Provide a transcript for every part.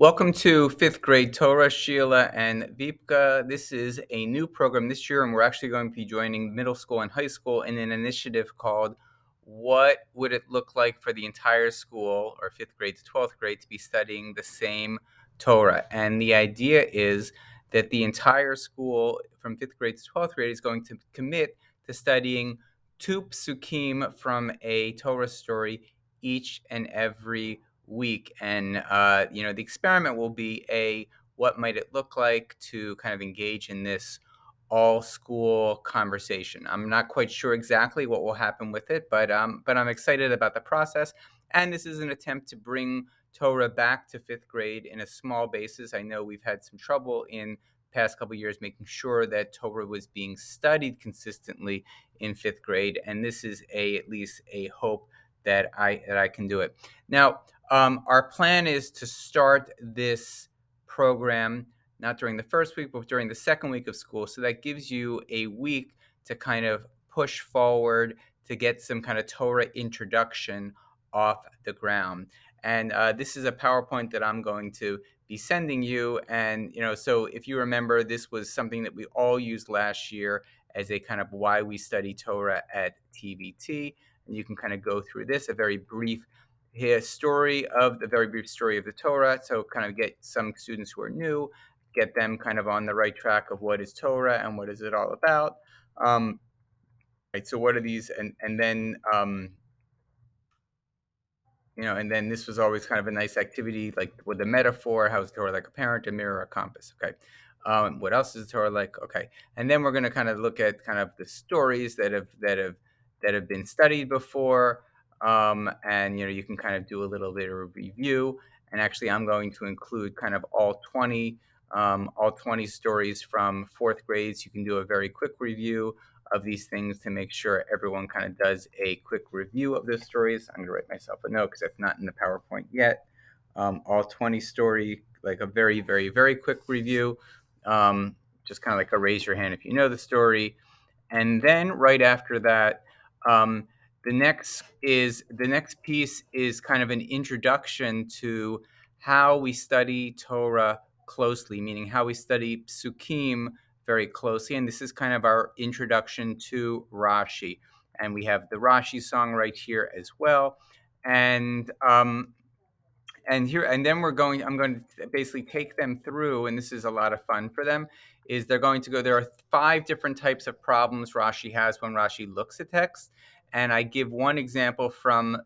Welcome to fifth grade Torah, Sheila and Vipka. This is a new program this year, and we're actually going to be joining middle school and high school in an initiative called What Would It Look Like for the Entire School, or fifth grade to 12th grade, to be studying the same Torah? And the idea is that the entire school from fifth grade to 12th grade is going to commit to studying two psukim from a Torah story each and every week. And the experiment will be what might it look like to kind of engage in this all school conversation. I'm not quite sure exactly what will happen with it, but I'm excited about the process. And this is an attempt to bring Torah back to fifth grade in a small basis. I know we've had some trouble in past couple of years making sure that Torah was being studied consistently in fifth grade, and this is at least a hope that I can do it. Now, our plan is to start this program not during the first week, but during the second week of school. So that gives you a week to kind of push forward to get some kind of Torah introduction off the ground. And this is a PowerPoint that I'm going to be sending you. And, so if you remember, this was something that we all used last year as a kind of why we study Torah at TVT. And you can kind of go through this, a very brief very brief story of the Torah. So kind of get some students who are new, get them kind of on the right track of what is Torah and what is it all about. Right. So what are these? And then and then this was always kind of a nice activity, like with a metaphor. How is Torah like a parent, a mirror, a compass? Okay. What else is Torah like? Okay. And then we're going to kind of look at kind of the stories that have been studied before. And you can kind of do a little bit of a review. And actually, I'm going to include kind of all 20 stories from fourth grade. So you can do a very quick review of these things to make sure everyone kind of does a quick review of those stories. I'm going to write myself a note because it's not in the PowerPoint yet. All 20 story, like a very, very, very quick review. Just kind of like a raise your hand if you know the story. And then right after that, um, the next piece is kind of an introduction to how we study Torah closely, meaning how we study psukim very closely. And this is kind of our introduction to Rashi. And we have the Rashi song right here as well. And then I'm going to basically take them through, and this is a lot of fun for them, is there are 5 different types of problems Rashi has when Rashi looks at text. And I give one example from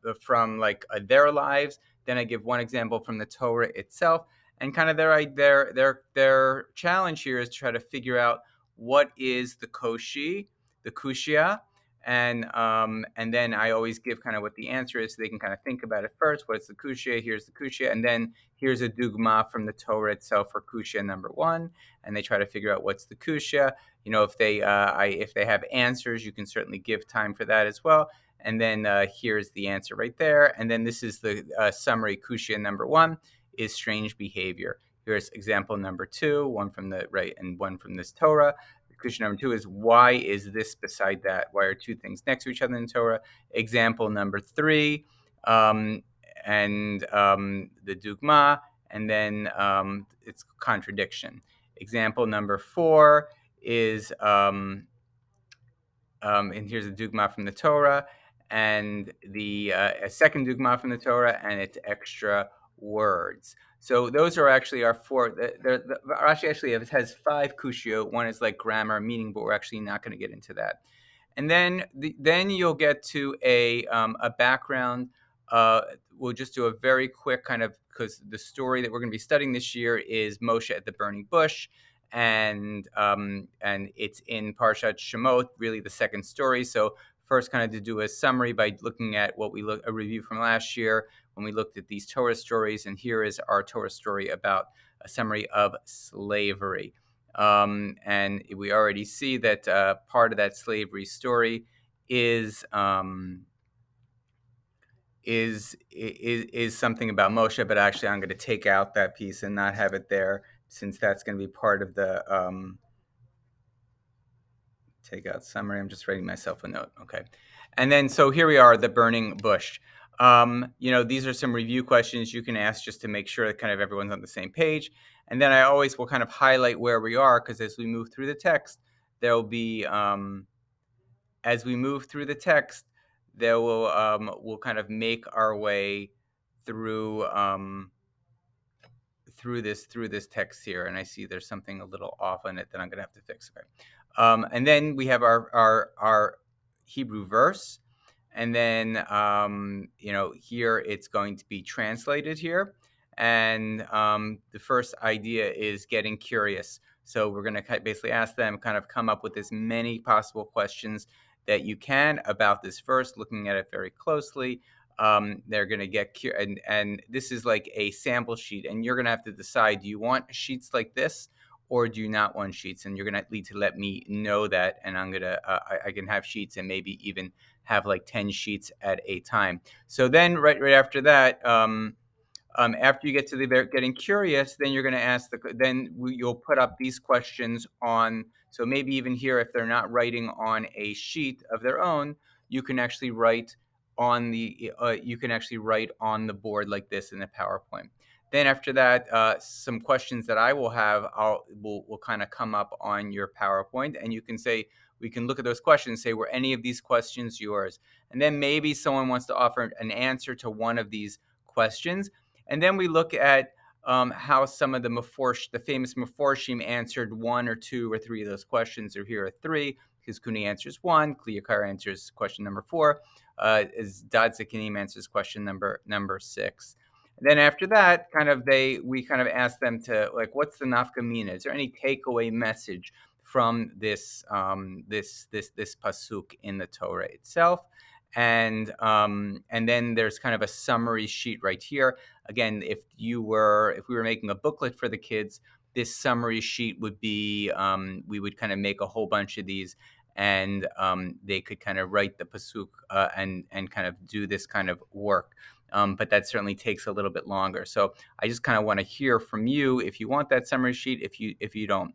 like their lives, then I give one example from the Torah itself. And kind of their challenge here is to try to figure out what is the kushia, and then I always give kind of what the answer is, so they can kind of think about it first. What's the kushia? Here's the kushia, and then here's a dugma from the Torah itself for kushia number 1, and they try to figure out what's the kushia. If they have answers, you can certainly give time for that as well. And then here's the answer right there, and then this is the summary. Kushia number 1 is strange behavior. Here's example number 2, one from the right and one from this Torah. Question number 2 is, why is this beside that? Why are 2 things next to each other in Torah? Example number 3, and the dugma, and then it's contradiction. Example number 4 is, and here's a dugma from the Torah, and a second dugma from the Torah, and it's extra words. So those are actually our 4. Rashi actually has 5 kushiyot. One is like grammar, meaning, but we're actually not going to get into that. And then you'll get to a background. We'll just do a very quick kind of, because the story that we're going to be studying this year is Moshe at the burning bush, and it's in Parshat Shemot, really the second story. So first, kind of to do a summary by looking at a review from last year when we looked at these Torah stories, and here is our Torah story about a summary of slavery. And we already see that part of that slavery story is something about Moshe, but actually I'm going to take out that piece and not have it there, since that's going to be part of the take out summary. I'm just writing myself a note. Okay. And then, so here we are, the burning bush. These are some review questions you can ask just to make sure that kind of everyone's on the same page. And then I always will kind of highlight where we are, because as we move through the text, there'll be as we move through the text, there will we'll kind of make our way through through this text here. And I see there's something a little off on it that I'm going to have to fix. Okay. And then we have our Hebrew verse, and then here it's going to be translated here. And the first idea is getting curious. So we're going to basically ask them kind of come up with as many possible questions that you can about this verse, looking at it very closely. They're going to get and this is like a sample sheet, and you're going to have to decide, do you want sheets like this or do you not want sheets? And you're going to need to let me know that, and I'm going to I can have sheets and maybe even have like 10 sheets at a time. So then right after that, after you get to the getting curious, then you're going to ask you'll put up these questions on. So maybe even here, if they're not writing on a sheet of their own, you can actually write on the board like this in a PowerPoint. Then after that, some questions that I will have will kind of come up on your PowerPoint, and you can say, we can look at those questions and say, were any of these questions yours? And then maybe someone wants to offer an answer to one of these questions. And then we look at how some of the famous Meforshim answered one or two or three of those questions. Or here are three. Hizkuni answers one. Kliyakar answers question number four. Dad Zikanim answers question number six. And then after that, we kind of ask them to, like, what's the nafkamina? Is there any takeaway message from this pasuk in the Torah itself? And then there's kind of a summary sheet right here. Again, if we were making a booklet for the kids, this summary sheet would be, we would kind of make a whole bunch of these, and they could kind of write the pasuk and kind of do this kind of work. But that certainly takes a little bit longer. So I just kind of want to hear from you if you want that summary sheet, if you don't.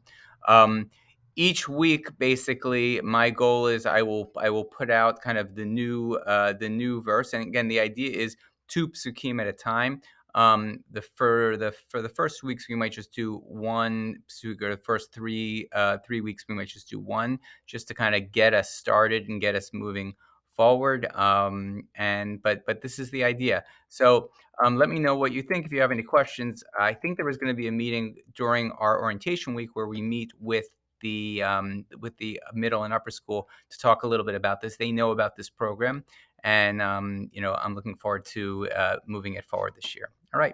Each week, basically, my goal is I will put out kind of the new verse, and again, the idea is 2 psukim at a time. For the first weeks, we might just do one psuk, or the first 3 weeks, we might just do one, just to kind of get us started and get us moving forward. But this is the idea. So let me know what you think if you have any questions. I think there was going to be a meeting during our orientation week where we meet with the middle and upper school to talk a little bit about this. They know about this program, and I'm looking forward to moving it forward this year. All right.